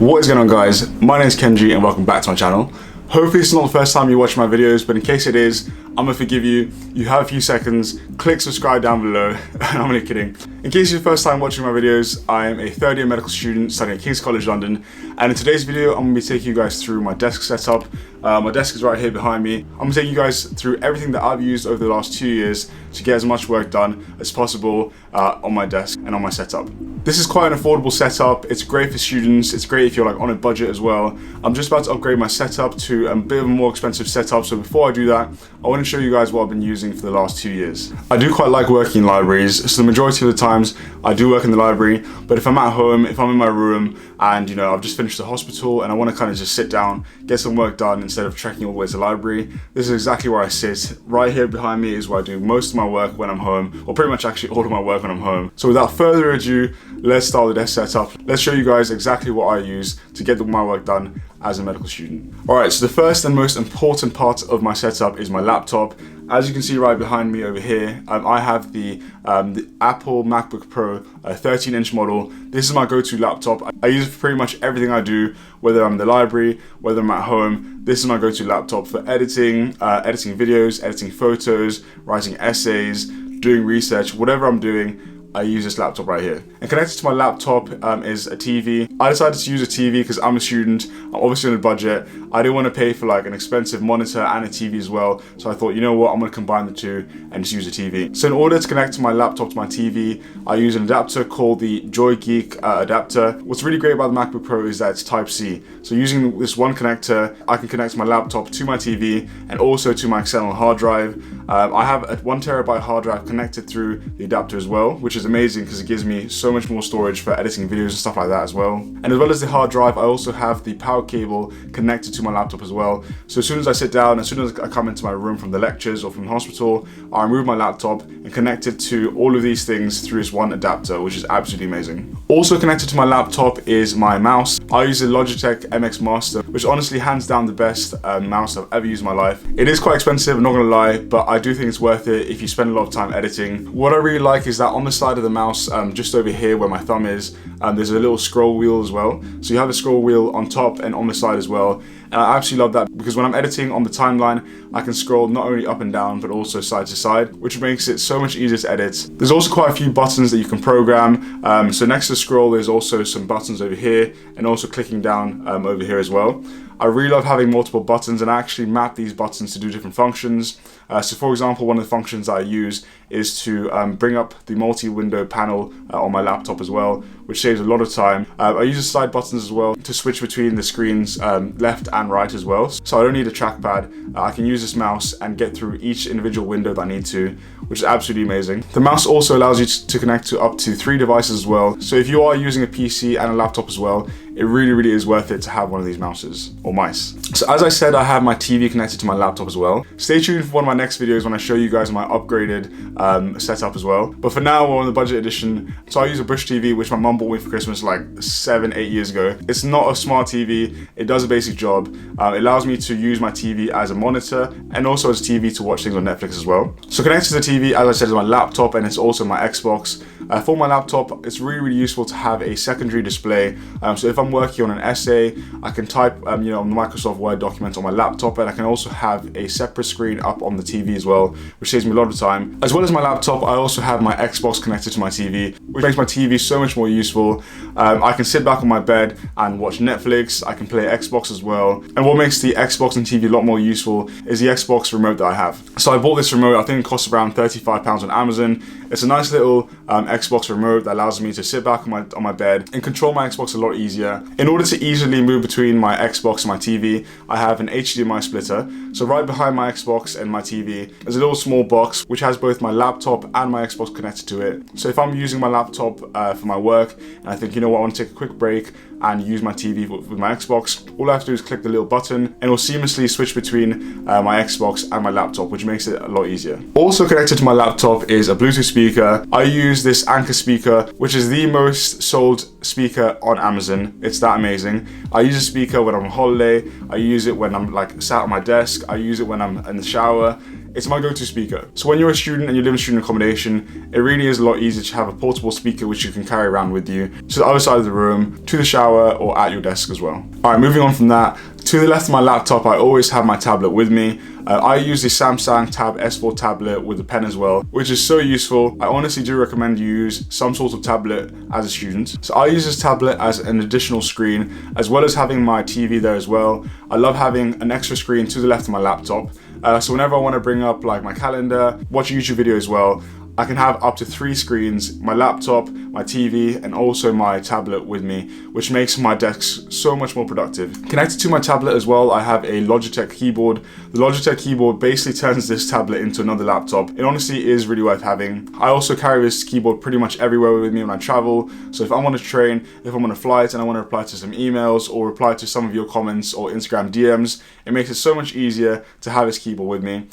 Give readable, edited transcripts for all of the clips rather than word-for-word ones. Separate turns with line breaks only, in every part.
What is going on, guys? My name is Kenji and welcome back to my channel. Hopefully it's not the first time you watch my videos, but in case it is, I'm gonna forgive you. You have a few seconds, click subscribe down below. I'm only kidding. In case it's your first time watching my videos, I am a third year medical student studying at King's College London, and in today's video I'm gonna be taking you guys through my desk setup. My desk is right here behind me. I'm gonna take you guys through everything that I've used over the last 2 years to get as much work done as possible on my desk and on my setup. This is quite an affordable setup. It's great for students. It's great if you're like on a budget as well. I'm just about to upgrade my setup to a bit of a more expensive setup. So before I do that, I want to show you guys what I've been using for the last 2 years. I do quite like working in libraries. So the majority of the times I do work in the library, but if I'm at home, if I'm in my room and I've just finished the hospital and I want to kind of just sit down, get some work done instead of trekking all the way to the library, this is exactly where I sit. Right here behind me is where I do most of my work when I'm home, or pretty much actually all of my work when I'm home. So without further ado, let's start with the desk setup. Let's show you guys exactly what I use to get my work done as a medical student. Alright, so the first and most important part of my setup is my laptop. As you can see right behind me over here, I have the Apple MacBook Pro 13-inch model. This is my go-to laptop. I use it for pretty much everything I do, whether I'm in the library, whether I'm at home. This is my go-to laptop for editing, editing videos, editing photos, writing essays, doing research, whatever I'm doing. I use this laptop right here. And connected to my laptop is a TV. I decided to use a TV because I'm a student. I'm obviously on a budget. I didn't want to pay for like an expensive monitor and a TV as well. So I thought, you know what, I'm going to combine the two and just use a TV. So in order to connect my laptop to my TV, I use an adapter called the Joygeek adapter. What's really great about the MacBook Pro is that it's Type-C. So using this one connector, I can connect my laptop to my TV and also to my external hard drive. I have a 1 terabyte hard drive connected through the adapter as well, which is amazing because it gives me so much more storage for editing videos and stuff like that as well. And as well as the hard drive, I also have the power cable connected to my laptop as well. So as soon as I sit down, as soon as I come into my room from the lectures or from the hospital, I remove my laptop and connect it to all of these things through this one adapter, which is absolutely amazing. Also connected to my laptop is my mouse. I use the Logitech MX Master, which honestly hands down the best mouse I've ever used in my life. It is quite expensive, I'm not gonna lie, but I do think it's worth it if you spend a lot of time editing. What I really like is that on the side of the mouse, just over here where my thumb is, there's a little scroll wheel as well. So you have a scroll wheel on top and on the side as well. And I absolutely love that because when I'm editing on the timeline, I can scroll not only up and down, but also side to side, which makes it so much easier to edit. There's also quite a few buttons that you can program. So next to the scroll, there's also some buttons over here and also clicking down over here as well. I really love having multiple buttons, and I actually map these buttons to do different functions. So for example, one of the functions I use is to bring up the multi-window panel on my laptop as well, which saves a lot of time. I use the side buttons as well to switch between the screens left and right as well. So I don't need a trackpad. I can use this mouse and get through each individual window that I need to, which is absolutely amazing. The mouse also allows you to connect to up to 3 devices as well. So if you are using a PC and a laptop as well, it really is worth it to have one of these mouses or mice. So as I said, I have my TV connected to my laptop as well. Stay tuned for one of my next videos when I show you guys my upgraded setup as well. But for now, we're on the budget edition. So I use a Bush TV, which my mum bought me for Christmas like 7-8 years ago. It's not a smart TV. It does a basic job. It allows me to use my TV as a monitor and also as a TV to watch things on Netflix as well. So connected to the TV, as I said, is my laptop, and it's also my Xbox. For my laptop, it's really useful to have a secondary display. So if I'm working on an essay, I can type on the Microsoft Word document on my laptop, and I can also have a separate screen up on the TV as well, which saves me a lot of time. As well as my laptop, I also have my Xbox connected to my TV, which makes my TV so much more useful. I can sit back on my bed and watch Netflix. I can play Xbox as well. And what makes the Xbox and TV a lot more useful is the Xbox remote that I have. So I bought this remote, I think it costs around £35 on Amazon. It's a nice little Xbox remote that allows me to sit back on my bed and control my Xbox a lot easier. In order to easily move between my Xbox and my TV, I have an HDMI splitter. So right behind my Xbox and my TV, there's a little small box which has both my laptop and my Xbox connected to it. So if I'm using my laptop for my work, and I think, you know what, I want to take a quick break and use my TV with my Xbox, all I have to do is click the little button and it will seamlessly switch between my Xbox and my laptop, which makes it a lot easier. Also connected to my laptop is a Bluetooth speaker. I use this Anchor speaker, which is the most sold speaker on Amazon. It's that amazing. I use a speaker when I'm on holiday. I use it when I'm like sat at my desk. I use it when I'm in the shower. it's my go-to speaker. So when you're a student and you live in student accommodation, it really is a lot easier to have a portable speaker which you can carry around with you to the other side of the room, to the shower, or at your desk as well. Alright, moving on from that, to the left of my laptop, I always have my tablet with me. I use the Samsung Tab S4 tablet with a pen as well, which is so useful. I honestly do recommend you use some sort of tablet as a student. So I use this tablet as an additional screen, as well as having my TV there as well. I love having an extra screen to the left of my laptop. So whenever I want to bring up like my calendar, watch a YouTube video as well, I can have up to 3 screens, my laptop, my TV, and also my tablet with me, which makes my desk so much more productive. Connected to my tablet as well, I have a Logitech keyboard. The Logitech keyboard basically turns this tablet into another laptop. It honestly is really worth having. I also carry this keyboard pretty much everywhere with me when I travel. So if I'm on a train, if I'm on a flight and I want to reply to some emails or reply to some of your comments or Instagram DMs, it makes it so much easier to have this keyboard with me.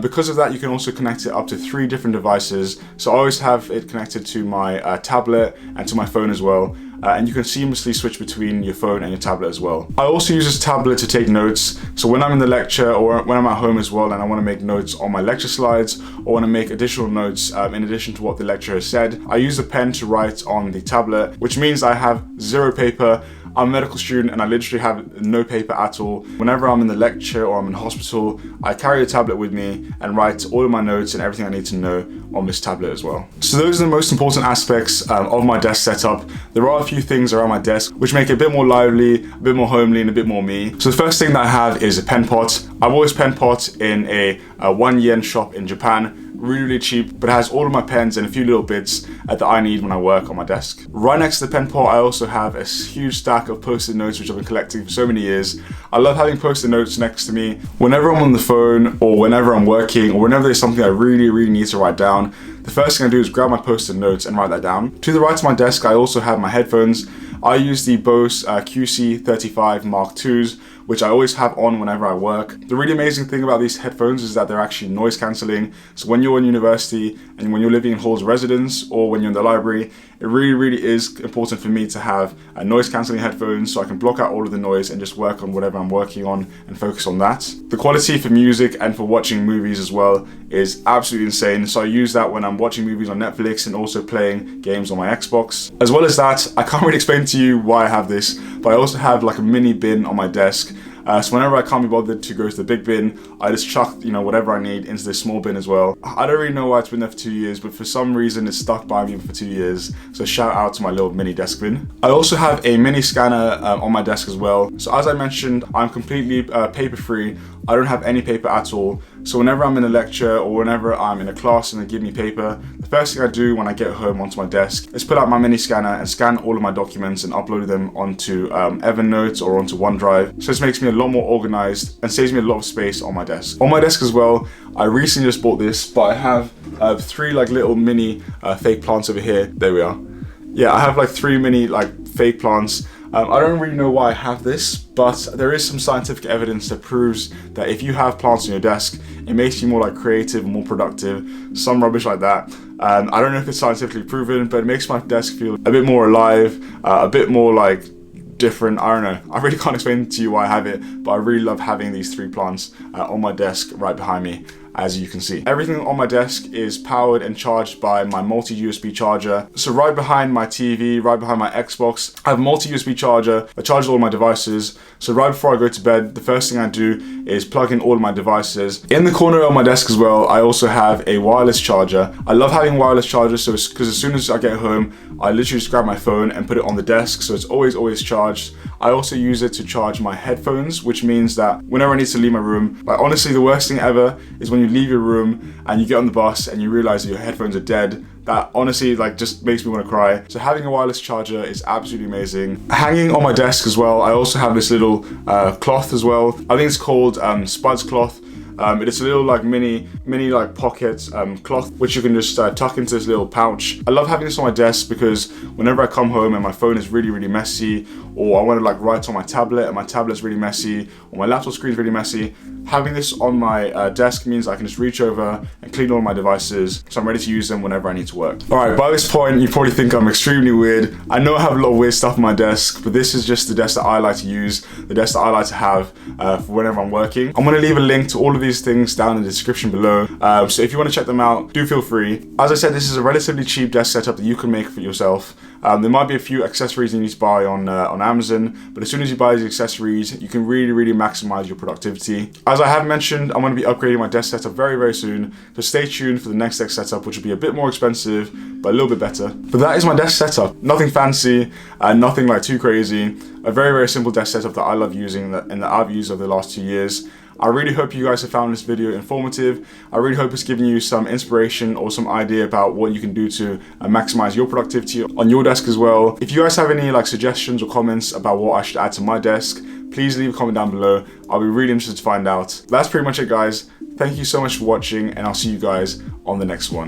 Because of that, you can also connect it up to 3 different devices. So I always have it connected to my tablet and to my phone as well. And you can seamlessly switch between your phone and your tablet as well. I also use this tablet to take notes. So when I'm in the lecture or when I'm at home as well and I want to make notes on my lecture slides or want to make additional notes in addition to what the lecturer has said, I use a pen to write on the tablet, which means I have 0 paper. I'm a medical student and I literally have no paper at all. Whenever I'm in the lecture or I'm in hospital, I carry the tablet with me and write all of my notes and everything I need to know on this tablet as well. So those are the most important aspects of my desk setup. There are a few things around my desk which make it a bit more lively, a bit more homely, and a bit more me. So the first thing that I have is a pen pot. I've always pen pot in a 1 yen shop in Japan. Really cheap, but it has all of my pens and a few little bits that I need when I work on my desk. Right next to the pen pot, I also have a huge stack of post-it notes which I've been collecting for so many years. I love having post-it notes next to me whenever I'm on the phone or whenever I'm working or whenever there's something I really need to write down. The first thing I do is grab my post-it notes and write that down. To the right of my desk, I also have my headphones. I use the Bose QC35 Mark IIs, which I always have on whenever I work. The really amazing thing about these headphones is that they're actually noise cancelling. So when you're in university and when you're living in halls of residence or when you're in the library, it really is important for me to have a noise cancelling headphones so I can block out all of the noise and just work on whatever I'm working on and focus on that. The quality for music and for watching movies as well is absolutely insane. So I use that when I'm watching movies on Netflix and also playing games on my Xbox. As well as that, I can't really explain to you why I have this, but I also have like a mini bin on my desk. So whenever I can't be bothered to go to the big bin, I just chuck, whatever I need into this small bin as well. I don't really know why it's been there for 2 years, but for some reason it's stuck by me for 2 years. So shout out to my little mini desk bin. I also have a mini scanner on my desk as well. So as I mentioned, I'm completely paper free. I don't have any paper at all. So whenever I'm in a lecture or whenever I'm in a class and they give me paper, the first thing I do when I get home onto my desk is pull out my mini scanner and scan all of my documents and upload them onto Evernote or onto OneDrive. So this makes me a lot more organized and saves me a lot of space on my desk. On my desk as well, I recently just bought this, but I have 3 like little mini fake plants over here. There we are. Yeah, I have like 3 mini like fake plants. I don't really know why I have this, but there is some scientific evidence that proves that if you have plants on your desk, it makes you more like creative and more productive, some rubbish like that. I don't know if it's scientifically proven, but it makes my desk feel a bit more alive, a bit more like different. I don't know. I really can't explain to you why I have it, but I really love having these 3 plants on my desk right behind me. As you can see, everything on my desk is powered and charged by my multi-USB charger. So right behind my TV, right behind my Xbox, I have a multi-USB charger that charges all my devices. So right before I go to bed, the first thing I do is plug in all of my devices. In the corner of my desk as well, I also have a wireless charger. I love having wireless chargers because as soon as I get home, I literally just grab my phone and put it on the desk, so it's always charged. I also use it to charge my headphones, which means that whenever I need to leave my room, like honestly, the worst thing ever is when you leave your room and you get on the bus and you realize that your headphones are dead. That honestly like just makes me want to cry. So having a wireless charger is absolutely amazing. Hanging on my desk as well, I also have this little cloth as well. I think it's called Spuds cloth. It's a little like mini like pocket cloth which you can just tuck into this little pouch. I love having this on my desk because whenever I come home and my phone is really messy, or I want to like write on my tablet and my tablet's really messy, or my laptop screen is really messy, having this on my desk means I can just reach over and clean all my devices so I'm ready to use them whenever I need to work. Alright, by this point you probably think I'm extremely weird. I know I have a lot of weird stuff on my desk, but this is just the desk that I like to use, the desk that I like to have for whenever I'm working. I'm going to leave a link to all of the these things down in the description below. So if you want to check them out, do feel free. As I said, this is a relatively cheap desk setup that you can make for yourself. There might be a few accessories you need to buy on Amazon, but as soon as you buy these accessories, you can really maximize your productivity. As I have mentioned, I'm going to be upgrading my desk setup very soon, so stay tuned for the next desk setup, which will be a bit more expensive, but a little bit better. But that is my desk setup. Nothing fancy, nothing like too crazy. A very simple desk setup that I love using and that I've used over the last 2 years. I really hope you guys have found this video informative. I really hope it's given you some inspiration or some idea about what you can do to maximize your productivity on your desk as well. If you guys have any suggestions or comments about what I should add to my desk, please leave a comment down below. I'll be really interested to find out. That's pretty much it, guys. Thank you so much for watching, and I'll see you guys on the next one.